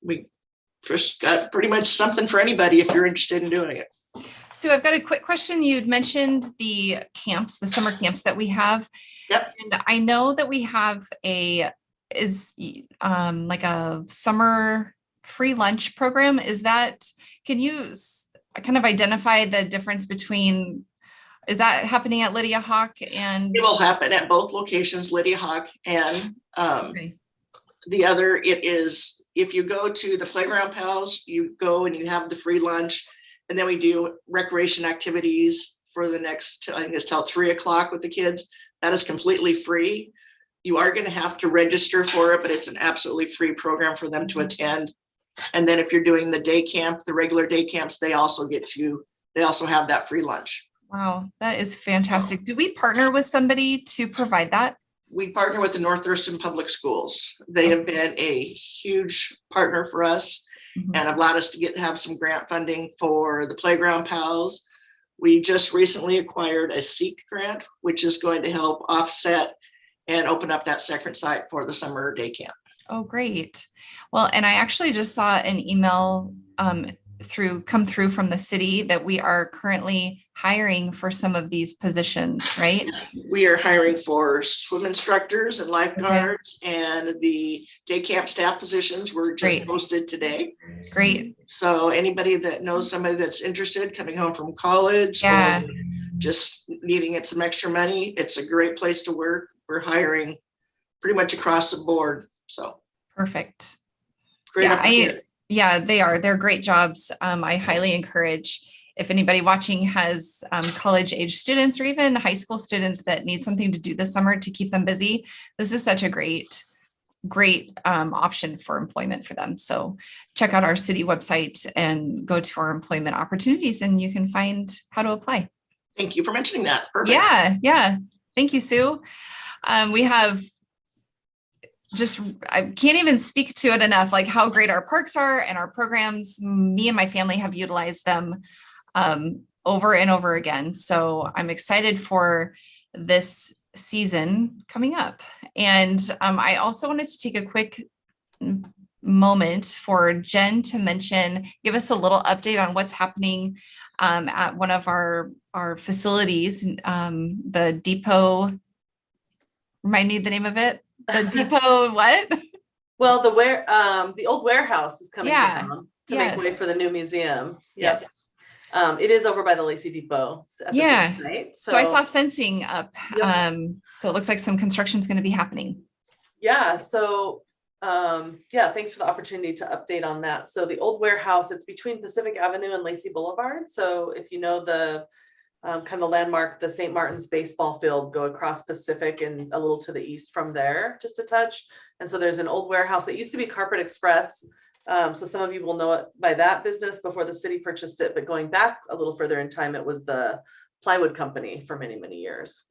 Speaker 4: We just got pretty much something for anybody if you're interested in doing it.
Speaker 1: So I've got a quick question. You'd mentioned the camps, the summer camps that we have.
Speaker 4: Yep.
Speaker 1: And I know that we have like a summer free lunch program. Can you kind of identify the difference between, is that happening at Lydia Hawk and?
Speaker 4: It will happen at both locations, Lydia Hawk and
Speaker 1: Okay.
Speaker 4: the other. It is, if you go to the Playground Pals, you go and you have the free lunch, and then we do recreation activities for the next, I think it's till 3 o'clock with the kids. That is completely free. You are going to have to register for it, but it's an absolutely free program for them to attend. And then if you're doing the day camp, the regular day camps, they also have that free lunch.
Speaker 1: Wow, that is fantastic. Do we partner with somebody to provide that?
Speaker 4: We partner with the North Thurston Public Schools. They have been a huge partner for us and have allowed us to have some grant funding for the Playground Pals. We just recently acquired a SEEK grant, which is going to help offset and open up that second site for the summer day camp.
Speaker 1: Oh, great. Well, and I actually just saw an email come through from the city that we are currently hiring for some of these positions, right?
Speaker 4: We are hiring for swim instructors and lifeguards, and the day camp staff positions were just posted today.
Speaker 1: Great.
Speaker 4: So anybody that knows somebody that's interested, coming home from college or just needing some extra money, it's a great place to work. We're hiring pretty much across the board. So
Speaker 1: perfect.
Speaker 4: Great.
Speaker 1: Yeah, they are. They're great jobs. I highly encourage, if anybody watching has college age students or even high school students that need something to do this summer to keep them busy, this is such a great option for employment for them. So check out our city website and go to our employment opportunities and you can find how to apply.
Speaker 4: Thank you for mentioning that. Perfect.
Speaker 1: Yeah. Thank you, Sue. We have I can't even speak to it enough, like how great our parks are and our programs. Me and my family have utilized them over and over again. So I'm excited for this season coming up. And I also wanted to take a quick moment for Jen to give us a little update on what's happening at one of our facilities, the depot. Remind me the name of it. The depot, what?
Speaker 5: Well, the old warehouse is coming down to make way
Speaker 1: Yes.
Speaker 5: for the new museum.
Speaker 1: Yes.
Speaker 5: It is over by the Lacey Depot. Right?
Speaker 1: So I saw fencing up. So it looks like some construction is going to be happening.
Speaker 5: Yeah. So thanks for the opportunity to update on that. So the old warehouse, it's between Pacific Avenue and Lacey Boulevard. So if you know the kind of landmark, the St. Martin's baseball field, go across Pacific and a little to the east from there, just a touch. And so there's an old warehouse. It used to be Carpet Express. So some of you will know it by that business before the city purchased it, but going back a little further in time, it was the plywood company for many, many years.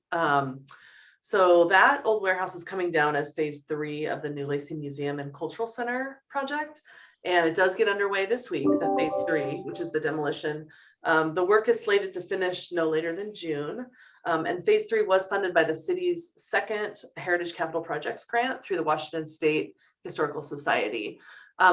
Speaker 5: So that old warehouse is coming down as phase 3 of the new Lacey Museum and Cultural Center project. And it does get underway this week, the phase 3, which is the demolition. The work is slated to finish no later than June. And phase 3 was funded by the city's second Heritage Capital Projects grant through the Washington State Historical Society.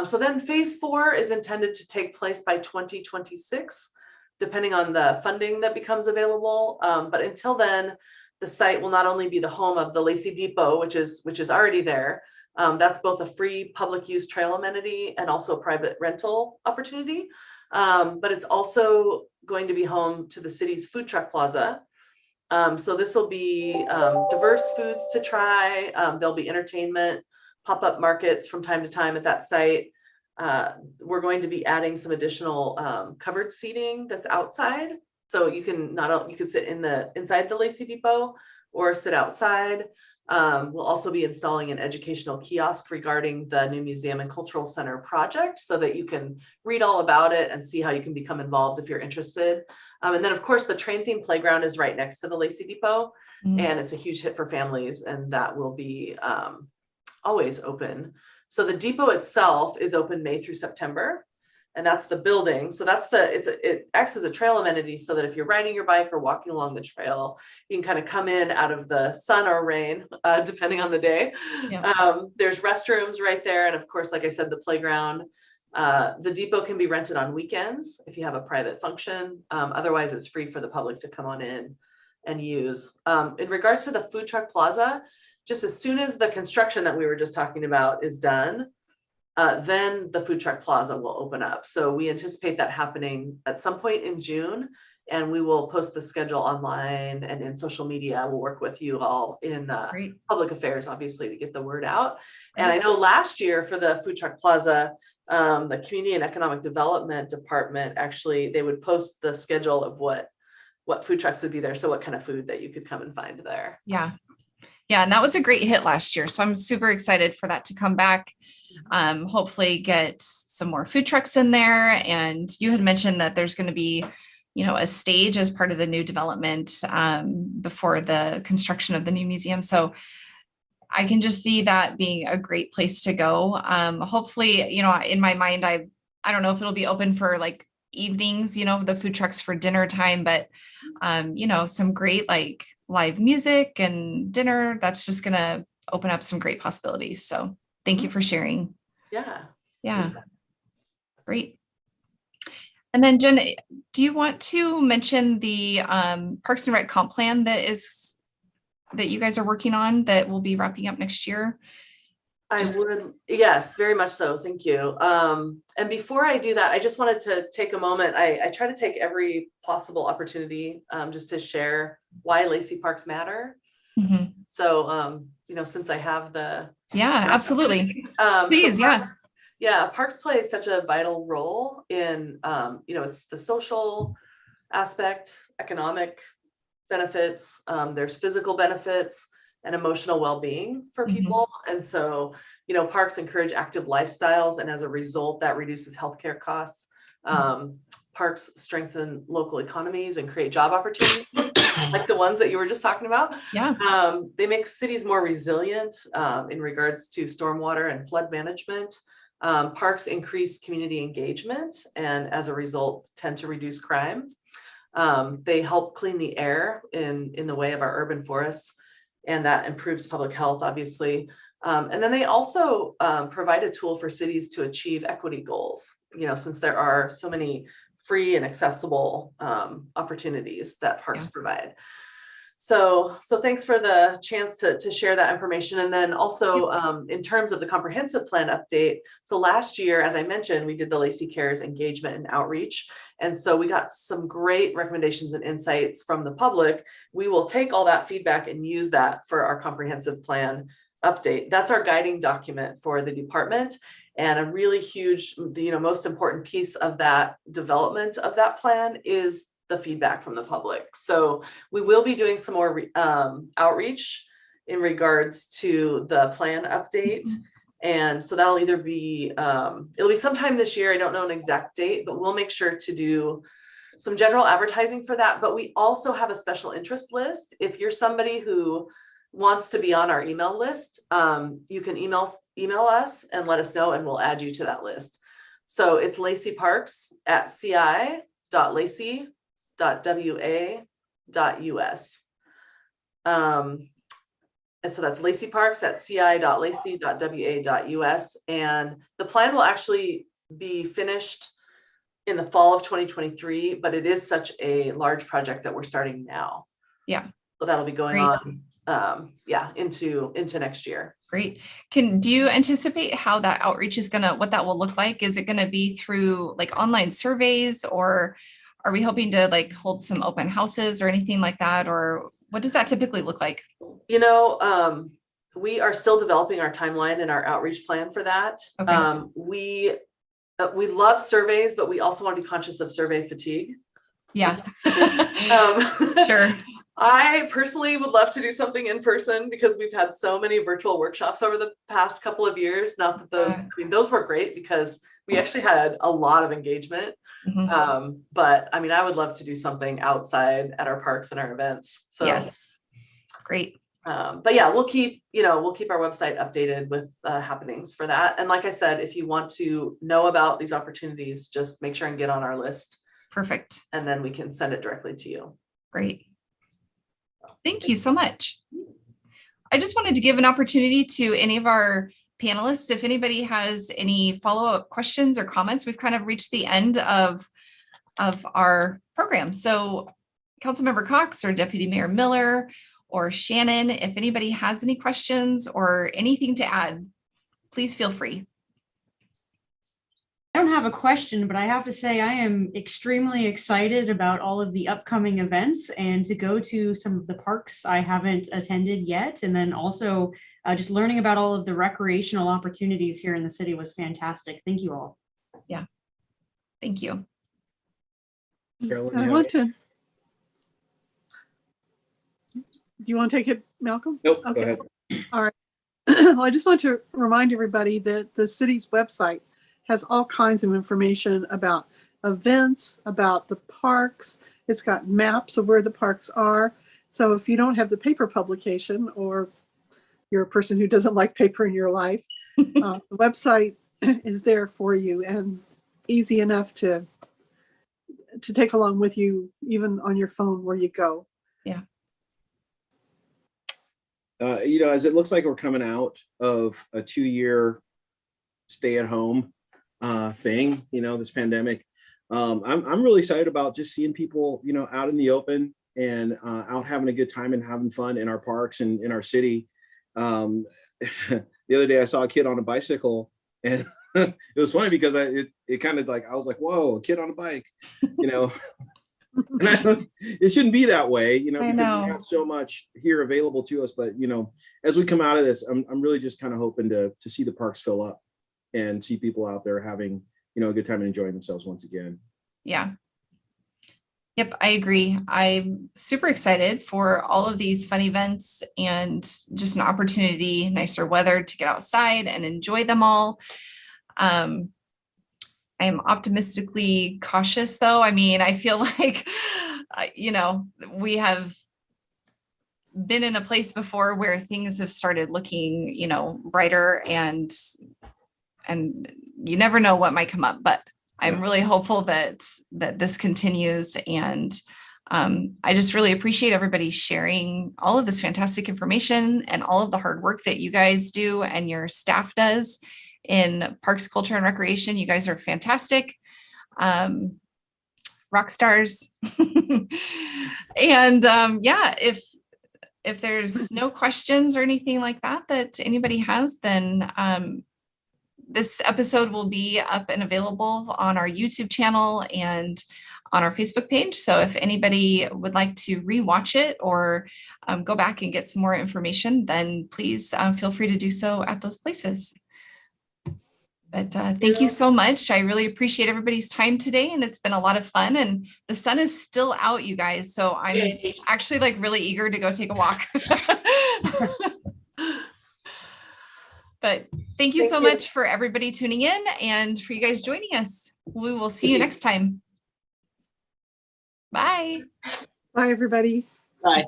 Speaker 5: So then phase 4 is intended to take place by 2026, depending on the funding that becomes available. But until then, the site will not only be the home of the Lacey Depot, which is already there. That's both a free public use trail amenity and also a private rental opportunity. But it's also going to be home to the city's food truck plaza. So this will be diverse foods to try. There'll be entertainment, pop-up markets from time to time at that site. We're going to be adding some additional covered seating that's outside. So you can sit inside the Lacey Depot or sit outside. We'll also be installing an educational kiosk regarding the new Museum and Cultural Center project so that you can read all about it and see how you can become involved if you're interested. And then of course the train theme playground is right next to the Lacey Depot, and it's a huge hit for families, and that will be always open. So the depot itself is open May through September. And that's the building. So it acts as a trail amenity so that if you're riding your bike or walking along the trail, you can kind of come in out of the sun or rain, depending on the day. Yeah. There's restrooms right there. And of course, like I said, the playground. The depot can be rented on weekends if you have a private function. Otherwise, it's free for the public to come on in and use. In regards to the food truck plaza, just as soon as the construction that we were just talking about is done, then the food truck plaza will open up. So we anticipate that happening at some point in June, and we will post the schedule online and in social media. We'll work with you all in public affairs, obviously, to get the word out. Great. And I know last year for the food truck plaza, the Community and Economic Development Department, actually, they would post the schedule of what food trucks would be there. So what kind of food that you could come and find there.
Speaker 1: Yeah. Yeah, and that was a great hit last year. So I'm super excited for that to come back. Hopefully get some more food trucks in there. And you had mentioned that there's going to be, a stage as part of the new development before the construction of the new museum. So I can just see that being a great place to go. Hopefully, in my mind, I don't know if it'll be open for like evenings, the food trucks for dinner time, but some great like live music and dinner. That's just going to open up some great possibilities. So thank you for sharing. Yeah. Great. And then Jen, do you want to mention the Parks and Rec comp plan that you guys are working on that will be wrapping up next year?
Speaker 5: I would, yes, very much so. Thank you. And before I do that, I just wanted to take a moment. I try to take every possible opportunity just to share why Lacey Parks matter. Mm-hmm. So, since I have
Speaker 1: absolutely. Please,
Speaker 5: Parks play such a vital role in, it's the social aspect, economic benefits, there's physical benefits and emotional well-being for people. Mm-hmm. And so, parks encourage active lifestyles, and as a result, that reduces healthcare costs. Parks strengthen local economies and create job opportunities like the ones that you were just talking about. Yeah. They make cities more resilient in regards to stormwater and flood management. Parks increase community engagement, and as a result, tend to reduce crime. They help clean the air in the way of our urban forests, and that improves public health, obviously. And then they also provide a tool for cities to achieve equity goals, since there are so many free and accessible opportunities that parks provide. So thanks for the chance to share that information. And then also in terms of the comprehensive plan update. So last year, as I mentioned, we did the Lacey Cares engagement and outreach. And so we got some great recommendations and insights from the public. We will take all that feedback and use that for our comprehensive plan update. That's our guiding document for the department. And a really huge, most important piece of that development of that plan is the feedback from the public. So we will be doing some more outreach in regards to the plan update. And so that'll either be, it'll be sometime this year. I don't know an exact date, but we'll make sure to do some general advertising for that. But we also have a special interest list. If you're somebody who wants to be on our email list, you can email us and let us know, and we'll add you to that list. So it's Lacey Parks at ci.lacy.wa.us. And so that's Lacey Parks at ci.lacy.wa.us. And the plan will actually be finished in the fall of 2023, but it is such a large project that we're starting now.
Speaker 1: Yeah.
Speaker 5: So that'll be going
Speaker 1: Great.
Speaker 5: on, into next year.
Speaker 1: Great. Do you anticipate how that outreach is what that will look like? Is it gonna be through like online surveys, or are we hoping to like hold some open houses or anything like that? Or what does that typically look like?
Speaker 5: We are still developing our timeline and our outreach plan for that.
Speaker 1: Okay.
Speaker 5: We love surveys, but we also want to be conscious of survey fatigue.
Speaker 1: Yeah. Sure.
Speaker 5: I personally would love to do something in person because we've had so many virtual workshops over the past couple of years. Not that those were great because we actually had a lot of engagement.
Speaker 1: Mm-hmm.
Speaker 5: But I mean, I would love to do something outside at our parks and our events. So
Speaker 1: yes. Great.
Speaker 5: But yeah, we'll keep our website updated with happenings for that. And like I said, if you want to know about these opportunities, just make sure and get on our list.
Speaker 1: Perfect.
Speaker 5: And then we can send it directly to you.
Speaker 1: Great. Thank you so much. I just wanted to give an opportunity to any of our panelists. If anybody has any follow-up questions or comments, we've kind of reached the end of our program. So Councilmember Cox or Deputy Mayor Miller or Shannon, if anybody has any questions or anything to add, please feel free.
Speaker 6: I don't have a question, but I have to say I am extremely excited about all of the upcoming events and to go to some of the parks I haven't attended yet. And then also just learning about all of the recreational opportunities here in the city was fantastic. Thank you all.
Speaker 1: Yeah, thank you.
Speaker 2: Carolyn,
Speaker 3: I want to. Do you want to take it, Malcolm?
Speaker 2: Nope,
Speaker 3: Okay.
Speaker 2: go ahead.
Speaker 3: All right. Well, I just want to remind everybody that the city's website has all kinds of information about events, about the parks. It's got maps of where the parks are. So if you don't have the paper publication, or you're a person who doesn't like paper in your life, the website is there for you and easy enough to take along with you, even on your phone where you go.
Speaker 1: Yeah.
Speaker 2: As it looks like we're coming out of a 2-year stay at home thing, this pandemic, I'm really excited about just seeing people, out in the open and out having a good time and having fun in our parks and in our city. The other day I saw a kid on a bicycle, and it was funny because it kind of like, I was like, whoa, a kid on a bike, and it shouldn't be that way, because we have so much here available to us. But, as we come out of this, I'm really just kind of hoping to see the parks fill up and see people out there having, a good time and enjoying themselves once again.
Speaker 1: Yeah. Yep, I agree. I'm super excited for all of these fun events and just an opportunity, nicer weather to get outside and enjoy them all. I am optimistically cautious though. I mean, I feel like, we have been in a place before where things have started looking, brighter, and you never know what might come up, but I'm really hopeful that this continues. And I just really appreciate everybody sharing all of this fantastic information and all of the hard work that you guys do and your staff does in Parks, Culture, and Recreation. You guys are fantastic. Rock stars. And if there's no questions or anything like that anybody has, then this episode will be up and available on our YouTube channel and on our Facebook page. So if anybody would like to rewatch it or go back and get some more information, then please feel free to do so at those places. But thank you so much. I really appreciate everybody's time today, and it's been a lot of fun, and the sun is still out, you guys. So I'm actually really eager to go take a walk. But thank you
Speaker 4: Thank
Speaker 1: so
Speaker 4: you.
Speaker 1: much for everybody tuning in and for you guys joining us. We will see you next time. Bye.
Speaker 3: Bye, everybody.
Speaker 4: Bye.